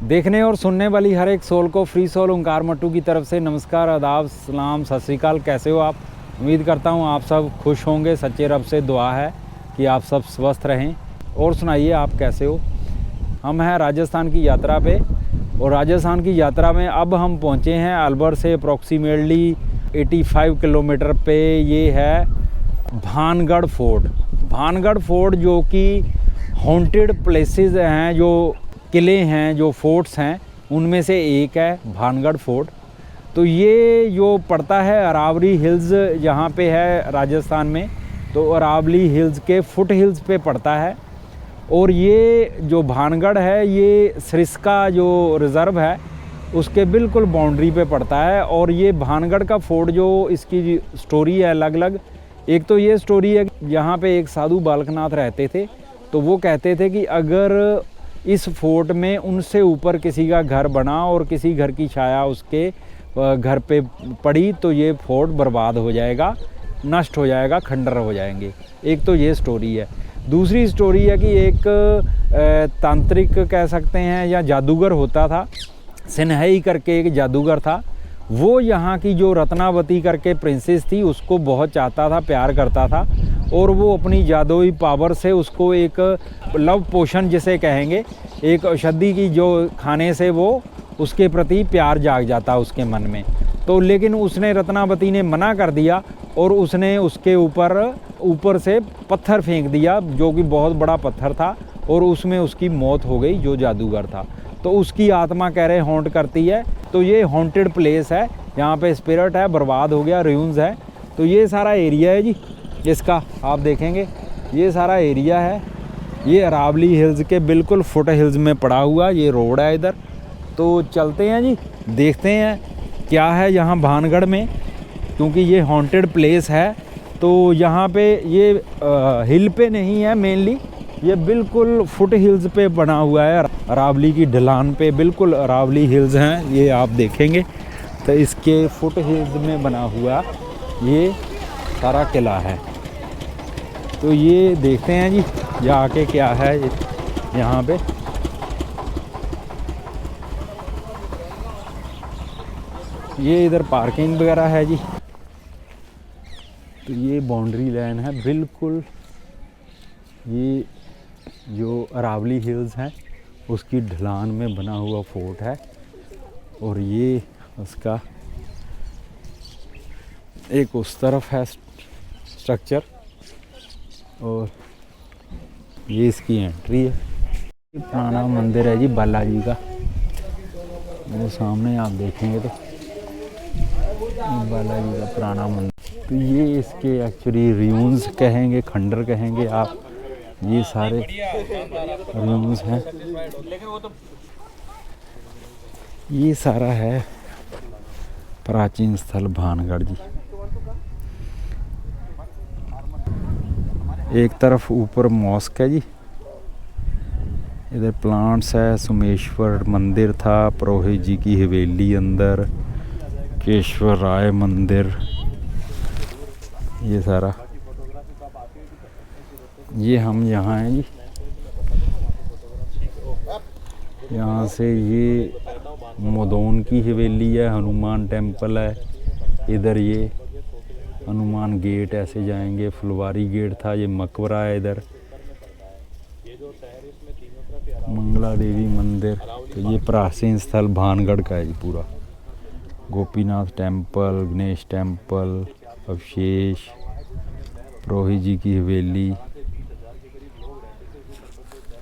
देखने और सुनने वाली हर एक सोल को फ्री सोल ओंकार मट्टू की तरफ से नमस्कार, आदाब, सलाम, सत श्री अकाल। कैसे हो आप? उम्मीद करता हूँ आप सब खुश होंगे। सच्चे रब से दुआ है कि आप सब स्वस्थ रहें। और सुनाइए, आप कैसे हो? हम हैं राजस्थान की यात्रा पे, और राजस्थान की यात्रा में अब हम पहुँचे हैं अलवर से अप्रॉक्सीमेटली 85 किलोमीटर पे। ये है भानगढ़ फोर्ट। भानगढ़ फोर्ट जो कि हॉन्टेड प्लेसेस हैं, जो किले हैं, जो फोर्ट्स हैं, उनमें से एक है भानगढ़ फोर्ट। तो ये जो पड़ता है अरावली हिल्स, जहाँ पे है राजस्थान में, तो अरावली हिल्स के फुट हिल्स पे पड़ता है। और ये जो भानगढ़ है, ये सरिस्का जो रिज़र्व है उसके बिल्कुल बाउंड्री पे पड़ता है। और ये भानगढ़ का फोर्ट, जो इसकी स्टोरी है अलग अलग। एक तो ये स्टोरी है, यहाँ पे एक साधु बालकनाथ रहते थे, तो वो कहते थे कि अगर इस फोर्ट में उनसे ऊपर किसी का घर बना और किसी घर की छाया उसके घर पे पड़ी तो ये फोर्ट बर्बाद हो जाएगा, नष्ट हो जाएगा, खंडर हो जाएंगे। एक तो ये स्टोरी है। दूसरी स्टोरी है कि एक तांत्रिक कह सकते हैं या जादूगर होता था, सिन्हई करके एक जादूगर था। वो यहाँ की जो रत्नावती करके प्रिंसेस थी उसको बहुत चाहता था, प्यार करता था, और वो अपनी जादुई पावर से उसको एक लव पोशन जिसे कहेंगे, एक औषधि की जो खाने से वो उसके प्रति प्यार जाग जाता उसके मन में। तो लेकिन उसने, रत्नावती ने मना कर दिया, और उसने उसके ऊपर से पत्थर फेंक दिया, जो कि बहुत बड़ा पत्थर था, और उसमें उसकी मौत हो गई, जो जादूगर था। तो उसकी आत्मा कह रहे हॉन्ट करती है। तो ये हॉन्टेड प्लेस है, यहाँ पे स्पिरिट है, बर्बाद हो गया, रूइंस है। तो ये सारा एरिया है जी इसका, आप देखेंगे ये सारा एरिया है। ये अरावली हिल्स के बिल्कुल फुट हिल्स में पड़ा हुआ ये रोड है इधर। तो चलते हैं जी, देखते हैं क्या है यहाँ भानगढ़ में, क्योंकि ये हॉन्टेड प्लेस है। तो यहाँ पे ये हिल पे नहीं है मेनली, ये बिल्कुल फुट हिल्स पे बना हुआ है, अरावली की ढलान पे। बिल्कुल अरावली हिल्स हैं ये, आप देखेंगे तो इसके फुट हिल्स में बना हुआ ये सारा किला है। तो ये देखते हैं जी जाके क्या है यहाँ पे। ये इधर पार्किंग वगैरह है जी। तो ये बाउंड्री लाइन है बिल्कुल, ये जो अरावली हिल्स हैं उसकी ढलान में बना हुआ फोर्ट है। और ये उसका एक उस तरफ है स्ट्रक्चर, और ये इसकी एंट्री है। ये पुराना मंदिर है जी बालाजी का, वो सामने आप देखेंगे तो बालाजी का पुराना मंदिर। तो ये इसके एक्चुअली रूइंस कहेंगे, खंडर कहेंगे आप, ये सारे रूइंस हैं। ये सारा है प्राचीन स्थल भानगढ़ जी। एक तरफ ऊपर मॉस्क है जी, इधर प्लांट्स है, सोमेश्वर मंदिर था, पुरोहित जी की हवेली अंदर, केशवर राय मंदिर, ये सारा। ये हम यहाँ हैं जी, यहाँ से ये मोदोन की हवेली है, हनुमान टेम्पल है इधर, ये हनुमान गेट ऐसे जाएंगे, फुलवारी गेट था, ये मकबरा है इधर, मंगला देवी मंदिर। तो ये प्राचीन स्थल भानगढ़ का है जी पूरा। गोपीनाथ टेम्पल, गणेश टेम्पल, अवशेष, पुरोहित जी की हवेली।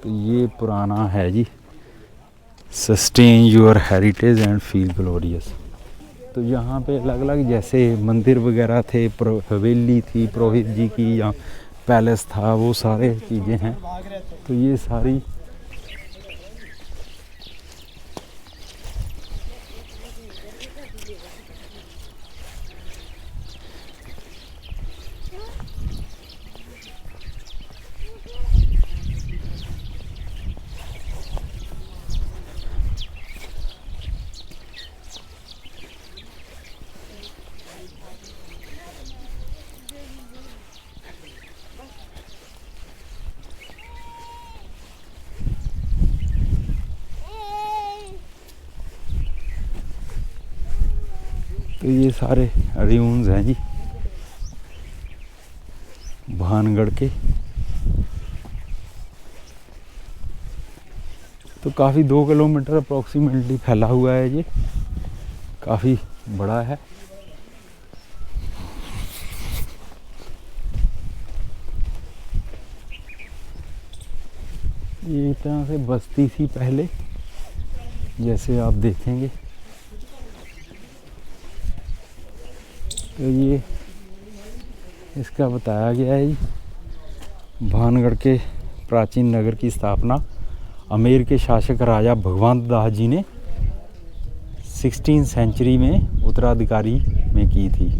तो ये पुराना है जी, sustain your heritage and feel glorious. तो यहाँ पे अलग अलग जैसे मंदिर वगैरह थे, हवेली थी पुरोहित जी की, या पैलेस था, वो सारे चीज़ें हैं। तो ये सारी तो ये सारे र्यून्स हैं जी भानगढ़ के। तो काफ़ी 2 किलोमीटर अप्रॉक्सीमेटली फैला हुआ है, ये काफ़ी बड़ा है। ये एक तरह से बस्ती थी पहले, जैसे आप देखेंगे। तो ये इसका बताया गया है जी भानगढ़ के प्राचीन नगर की स्थापना अमेर के शासक राजा भगवंत दास जी ने 16वीं सेंचुरी में उत्तराधिकारी में की थी।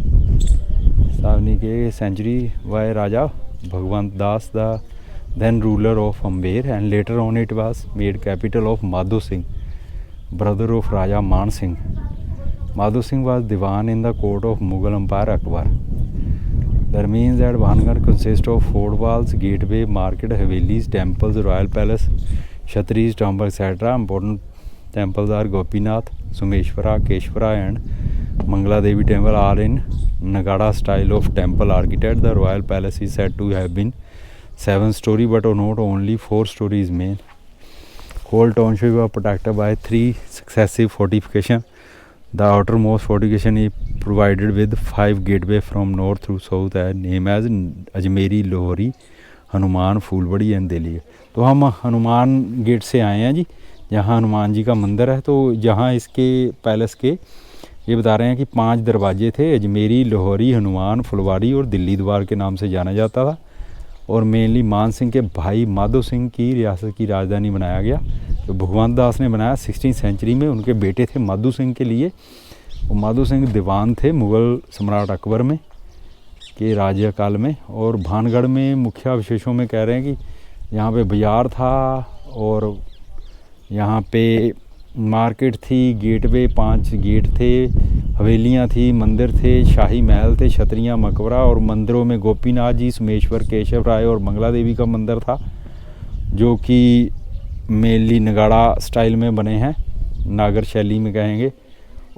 सावनी के सेंचुरी वाय Raja Bhagwant Das the then ruler of Amber, and later on it was made capital of Madho Singh, brother of Raja Man Singh. Madho Singh was Diwan in the court of Mughal Empire Akbar. The remains at Bhangarh consist of fort walls, gateway, market, havelis, temples, royal palace, Kshatris, temple, etc. Important temples are Gopinath, Sumeshwara, Keshwara and Mangala Devi temple, are in Nagada style of temple architect. The royal palace is said to have been 7-story, but not only 4 stories main. Whole township was protected by 3 successive fortifications. The outermost fortification is provided with 5 gateways from north through south, and named as Ajmeri, Lohri, Hanuman, Phoolbadi and Delhi. तो हम Hanuman gate से आए हैं जी, जहाँ हनुमान जी का मंदिर है। तो जहाँ इसके पैलेस के ये बता रहे हैं कि 5 दरवाजे थे, अजमेरी, लाहौरी, हनुमान, फुलवाड़ी और दिल्ली द्वार के नाम से जाना जाता था। और मेनली मान सिंह के भाई माधो सिंह की रियासत की राजधानी बनाया गया। तो भगवंत दास ने बनाया 16वीं सेंचुरी में। उनके बेटे थे माधो सिंह के लिए, और माधो सिंह दीवान थे मुग़ल सम्राट अकबर में के राज्यकाल में। और भानगढ़ में मुख्य अवशेषों में कह रहे हैं कि यहाँ पे बाज़ार था, और यहाँ पे मार्केट थी, गेटवे 5 गेट थे, हवेलियाँ थी, मंदिर थे, शाही महल थे, छतरियाँ, मकबरा, और मंदिरों में गोपीनाथ जी, सोमेश्वर, केशव राय और मंगला देवी का मंदिर था, जो कि मेनली नगाड़ा स्टाइल में बने हैं, नागर शैली में कहेंगे।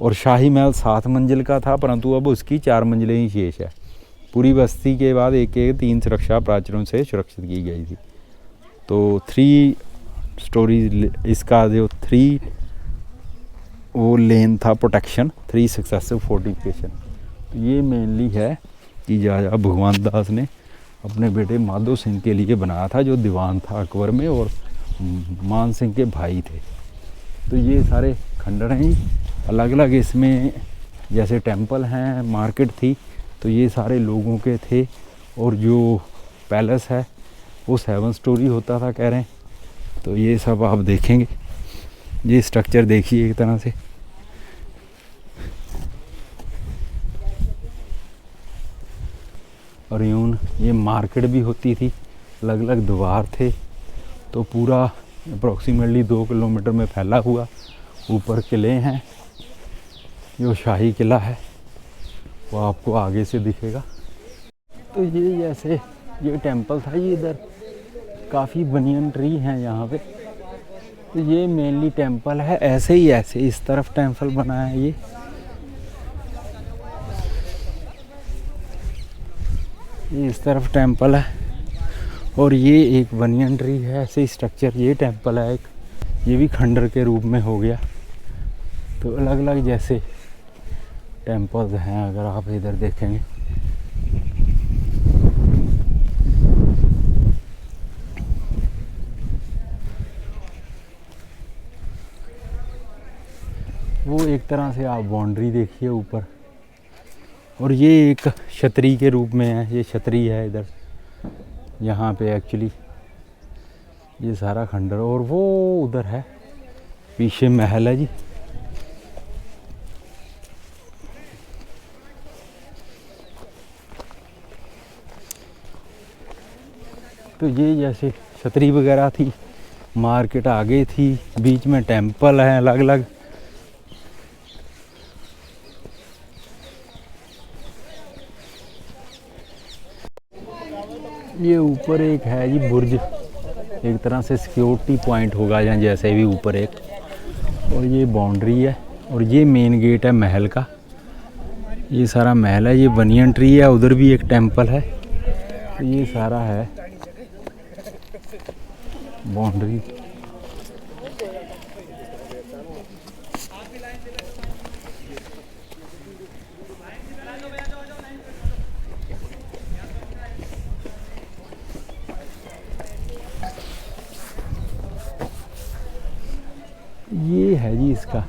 और शाही महल 7 मंजिल का था, परंतु अब उसकी 4 मंजिलें ही शेष है। पूरी बस्ती के बाद एक 3 सुरक्षा प्राचीरों से सुरक्षित की गई थी। तो 3 स्टोरीज इसका जो 3 वो लेन था प्रोटेक्शन, 3 सक्सेसिव फोर्टिफिकेशन। तो ये मेनली है कि राजा भगवंत दास ने अपने बेटे माधो सिंह के लिए बनाया था, जो दीवान था अकबर में और मान सिंह के भाई थे। तो ये सारे खंडर हैं, अलग अलग इसमें जैसे टेंपल हैं, मार्केट थी, तो ये सारे लोगों के थे। और जो पैलेस है वो 7 स्टोरी होता था कह रहे हैं। तो ये सब आप देखेंगे, ये स्ट्रक्चर देखिए एक तरह से। और यूँ ये मार्केट भी होती थी, अलग अलग द्वार थे। तो पूरा अप्रॉक्सीमेटली 2 किलोमीटर में फैला हुआ। ऊपर किले हैं, जो शाही किला है वो आपको आगे से दिखेगा। तो ये जैसे ये टेंपल था, ये इधर काफ़ी बनियन ट्री हैं यहाँ पे। तो ये मेनली टेंपल है, ऐसे ही ऐसे इस तरफ टेंपल बना है ये इस तरफ टेंपल है। और ये एक बनियन ट्री है, ऐसे ही स्ट्रक्चर। ये टेंपल है एक, ये भी खंडर के रूप में हो गया। तो अलग अलग जैसे टेंपल्स हैं अगर आप इधर देखेंगे। वो एक तरह से आप बाउंड्री देखिए ऊपर। और ये एक छतरी के रूप में है, ये छतरी है इधर यहाँ पे एक्चुअली ये सारा खंडर। और वो उधर है पीछे महल है जी। तो ये जैसे छतरी वगैरह थी, मार्केट आगे थी, बीच में टेंपल है अलग अलग। ये ऊपर एक है जी बुर्ज, एक तरह से सिक्योरिटी पॉइंट होगा यहाँ जैसे भी ऊपर एक। और ये बाउंड्री है, और ये मेन गेट है महल का। ये सारा महल है, ये बनियन ट्री है, उधर भी एक टेंपल है। तो ये सारा है बाउंड्री। ये है जी इसका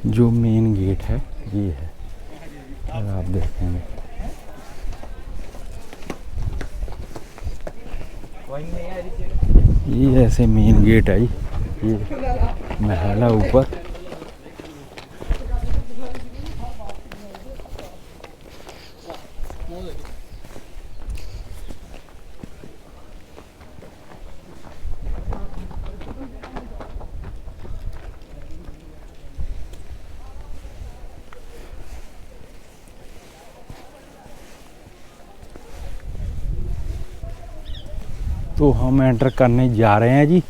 जो मेन गेट है, ये है, अगर आप देखेंगे। ये ऐसे मेन गेट है, ये महल है ऊपर। तो हम एंटर करने जा रहे हैं जी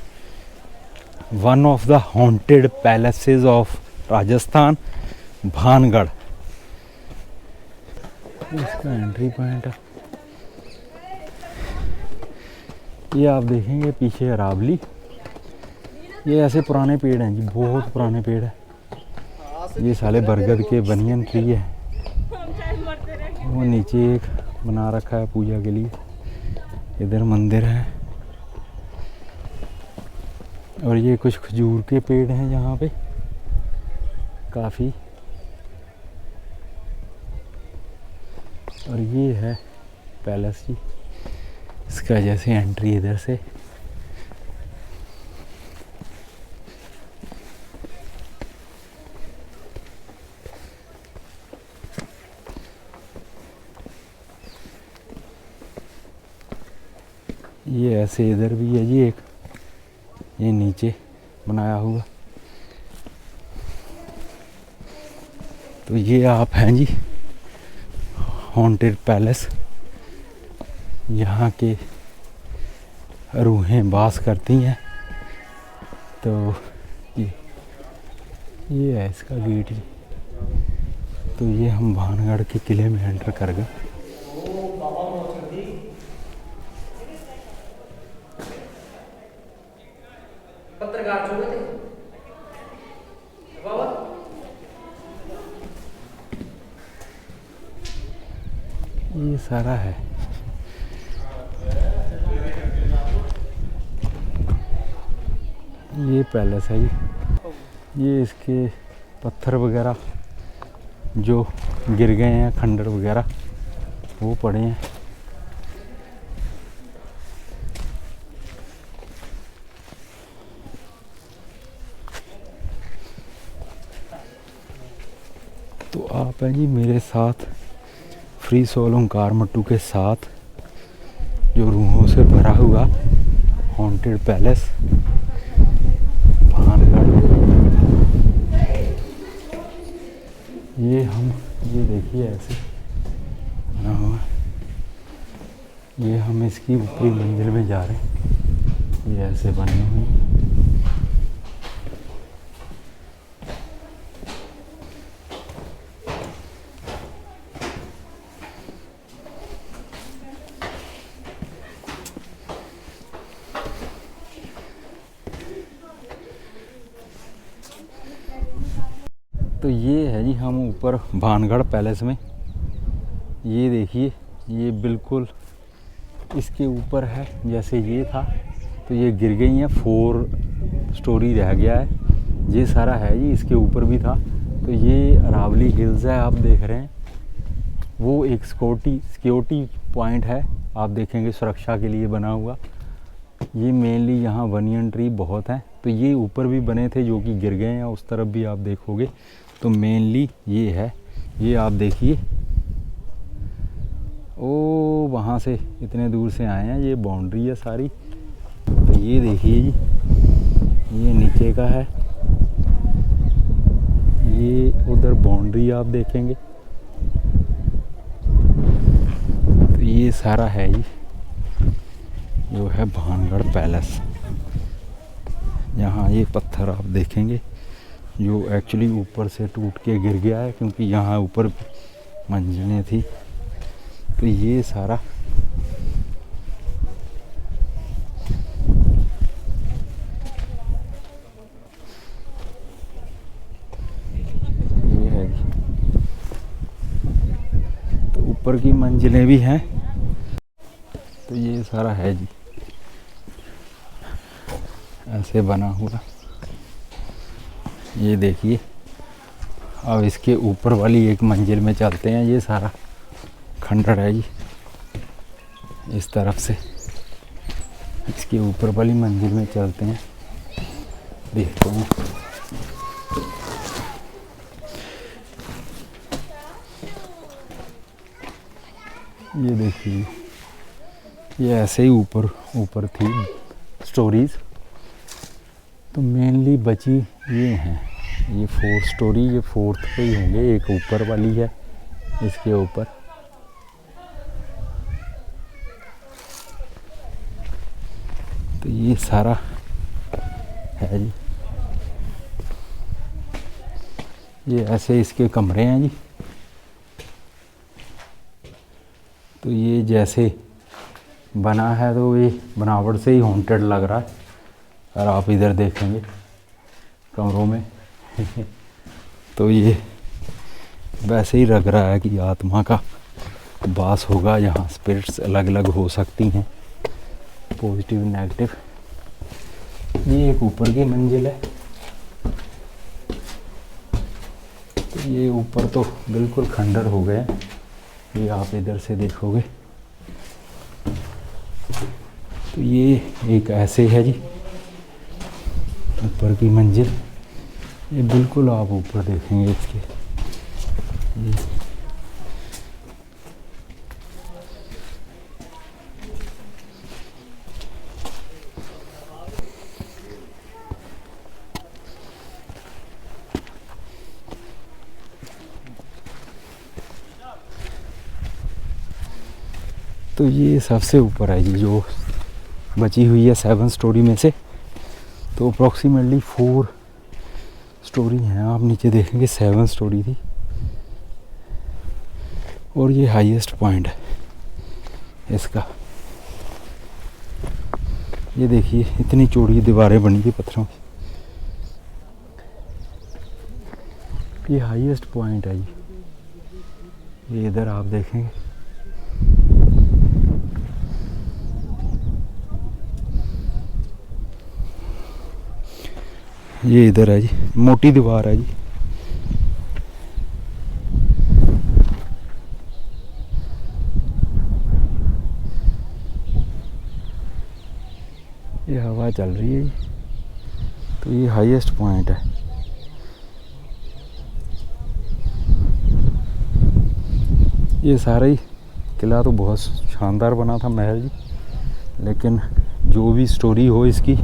one of the haunted palaces of Rajasthan, Bhangarh. इसका एंट्री पॉइंट है। ये आप देखेंगे पीछे अरावली। ये ऐसे पुराने पेड़ हैं जी, बहुत पुराने पेड़ है। ये साले बरगद के बनियन ट्री है। वो नीचे एक बना रखा है पूजा के लिए। इधर मंदिर है और ये कुछ खजूर के पेड़ हैं यहाँ पे काफ़ी। और ये है पैलेस जी, इसका जैसे एंट्री इधर से। ये ऐसे इधर भी है जी एक, ये नीचे बनाया हुआ। तो ये आप हैं जी हॉन्टेड पैलेस। यहाँ के रूहें वास करती हैं। तो ये है इसका गेट जी। तो ये हम भानगढ़ के किले में एंटर कर गए। ये सारा है, ये पैलेस है जी। ये इसके पत्थर वगैरह जो गिर गए हैं, खंडर वगैरह वो पड़े हैं। तो आप हैं जी मेरे साथ फ्री सोल ओंकार मट्टू के साथ, जो रूहों से भरा हुआ हॉन्टेड पैलेस भानगढ़। ये देखिए ऐसे बना हुआ। ये हम इसकी ऊपरी मंजिल में जा रहे हैं। ये ऐसे बने हुए हैं। तो ये है जी हम ऊपर भानगढ़ पैलेस में। ये देखिए ये बिल्कुल इसके ऊपर है, जैसे ये था तो ये गिर गई हैं, 4 स्टोरी रह गया है। ये सारा है जी, इसके ऊपर भी था। तो ये अरावली हिल्स है, आप देख रहे हैं। वो एक सिक्योरिटी पॉइंट है, आप देखेंगे सुरक्षा के लिए बना हुआ। ये मेनली यहाँ बनियन ट्री बहुत है। तो ये ऊपर भी बने थे जो कि गिर गए हैं, उस तरफ भी आप देखोगे। तो मेनली ये है, ये आप देखिए। ओ वहाँ से इतने दूर से आए हैं, ये बाउंड्री है सारी। तो ये देखिए जी, ये नीचे का है, ये उधर बाउंड्री आप देखेंगे। तो ये सारा है जी जो है भानगढ़ पैलेस। यहाँ ये पत्थर आप देखेंगे जो एक्चुअली ऊपर से टूट के गिर गया है, क्योंकि यहाँ ऊपर मंजिलें थी। तो ये सारा ये है जी। तो ऊपर की मंजिलें भी हैं। तो ये सारा है जी, ऐसे बना हुआ। ये देखिए, अब इसके ऊपर वाली एक मंजिल में चलते हैं। ये सारा खंडर है जी, इस तरफ से इसके ऊपर वाली मंजिल में चलते हैं, देखते हैं। ये देखिए, ये ऐसे ही ऊपर ऊपर थी स्टोरीज। तो मेनली बची ये हैं, ये 4 स्टोरी, ये 4th पे ही होंगे। एक ऊपर वाली है इसके ऊपर। तो ये सारा है जी। ये ऐसे इसके कमरे हैं जी। तो ये जैसे बना है तो ये बनावट से ही हॉन्टेड लग रहा है। और आप इधर देखेंगे कमरों में तो ये वैसे ही लग रहा है कि आत्मा का वास होगा। यहाँ स्पिरिट्स अलग अलग हो सकती हैं, पॉजिटिव नेगेटिव। ये एक ऊपर की मंजिल है। तो ये ऊपर तो बिल्कुल खंडर हो गए हैं। ये आप इधर से देखोगे तो ये एक ऐसे है जी, ऊपर की मंजिल। ये बिल्कुल आप ऊपर देखेंगे इसके। ये तो ये सबसे ऊपर है जी, जो बची हुई है 7 स्टोरी में से। तो अप्रॉक्सीमेटली 4 स्टोरी हैं। आप नीचे देखेंगे 7 स्टोरी थी। और ये हाईएस्ट पॉइंट है इसका। ये देखिए, इतनी चौड़ी दीवारें बनी थी पत्थरों की। ये हाईएस्ट पॉइंट है जी। ये इधर आप देखेंगे, ये इधर है जी, मोटी दीवार है जी। ये हवा चल रही है जी। तो ये हाईएस्ट पॉइंट है। ये सारा ही किला तो बहुत शानदार बना था, महल जी। लेकिन जो भी स्टोरी हो इसकी,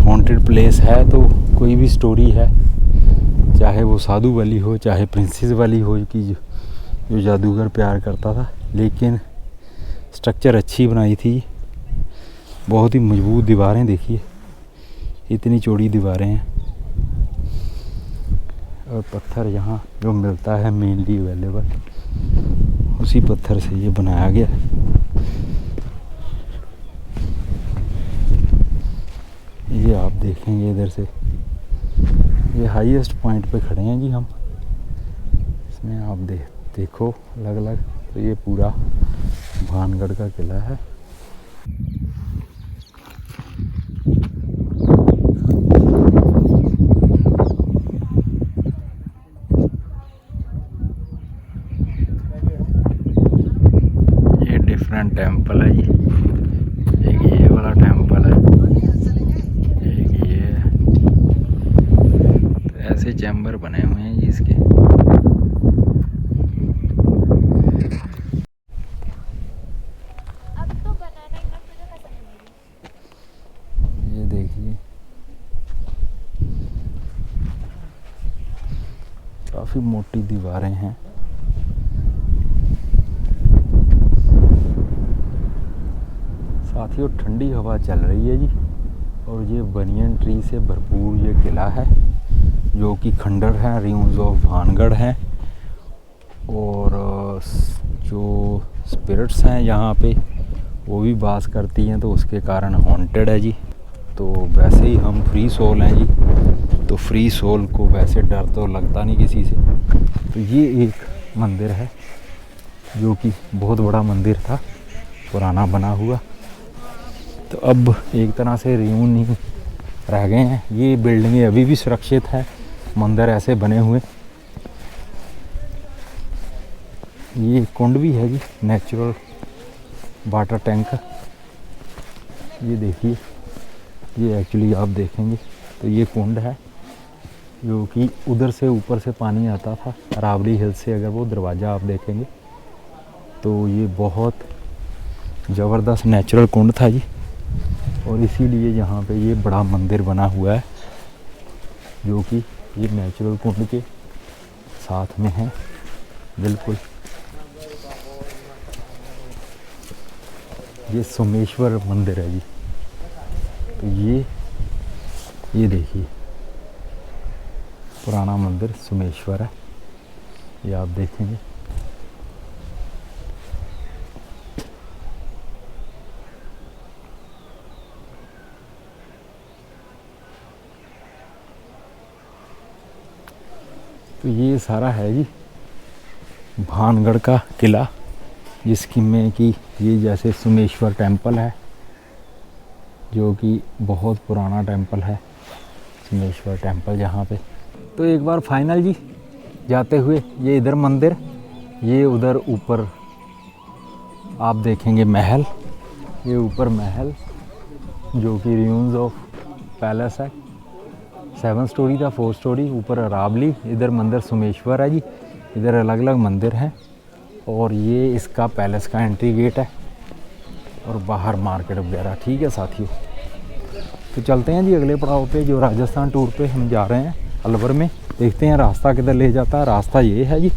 हॉन्टेड प्लेस है तो कोई भी स्टोरी है, चाहे वो साधु वाली हो चाहे प्रिंसेस वाली हो, कि जो जादूगर प्यार करता था। लेकिन स्ट्रक्चर अच्छी बनाई थी, बहुत ही मजबूत दीवारें। देखिए, इतनी चौड़ी दीवारें हैं। और पत्थर यहाँ जो मिलता है मेनली अवेलेबल, उसी पत्थर से ये बनाया गया है। ये आप देखेंगे इधर से, ये हाईएस्ट पॉइंट पे खड़े हैं जी हम। इसमें आप देखो अलग अलग। तो ये पूरा भानगढ़ का किला है। ये डिफरेंट टेंपल है जी। एक ये वाला टेंपल है, एक ये है। तो ऐसे चैम्बर बने हुए हैं जी इसके। ये देखिए, काफी मोटी दीवारें हैं। साथियों, ठंडी हवा चल रही है जी। और ये बनियन ट्री से भरपूर ये किला है। जो कि खंडर हैं, रियूम्स ऑफ भानगढ़ हैं। और जो स्पिरिट्स हैं यहाँ पे वो भी वास करती हैं, तो उसके कारण हॉन्टेड है जी। तो वैसे ही हम फ्री सोल हैं जी, तो फ्री सोल को वैसे डर तो लगता नहीं किसी से। तो ये एक मंदिर है जो कि बहुत बड़ा मंदिर था, पुराना बना हुआ, तो अब एक तरह से रियून ही रह गए हैं। ये बिल्डिंगें अभी भी सुरक्षित है, मंदिर ऐसे बने हुए। ये कुंड भी है जी, नेचुरल वाटर टैंक। ये देखिए, ये एक्चुअली आप देखेंगे तो ये कुंड है जो कि उधर से ऊपर से पानी आता था, रावड़ी हिल से। अगर वो दरवाज़ा आप देखेंगे तो ये बहुत ज़बरदस्त नेचुरल कुंड था जी। और इसीलिए यहाँ पे ये बड़ा मंदिर बना हुआ है जो कि ये नेचुरल कुंड के साथ में है बिल्कुल। ये सोमेश्वर मंदिर है जी। तो ये देखिए, पुराना मंदिर सोमेश्वर है, ये आप देखेंगे। तो ये सारा है जी भानगढ़ का किला, जिसकी में कि ये जैसे सोमेश्वर टेम्पल है जो कि बहुत पुराना टेम्पल है, सोमेश्वर टेम्पल जहाँ पे। तो एक बार फाइनल जी जाते हुए, ये इधर मंदिर, ये उधर ऊपर आप देखेंगे महल, ये ऊपर महल जो कि रियून्स ऑफ पैलेस है। 7 स्टोरी था, 4 स्टोरी, ऊपर अरावली, इधर मंदिर सोमेश्वर है जी। इधर अलग अलग मंदिर हैं और ये इसका पैलेस का एंट्री गेट है और बाहर मार्केट वगैरह। ठीक है साथियों, तो चलते हैं जी अगले पड़ाव पे, जो राजस्थान टूर पे हम जा रहे हैं अलवर में। देखते हैं रास्ता किधर ले जाता है। रास्ता ये है जी।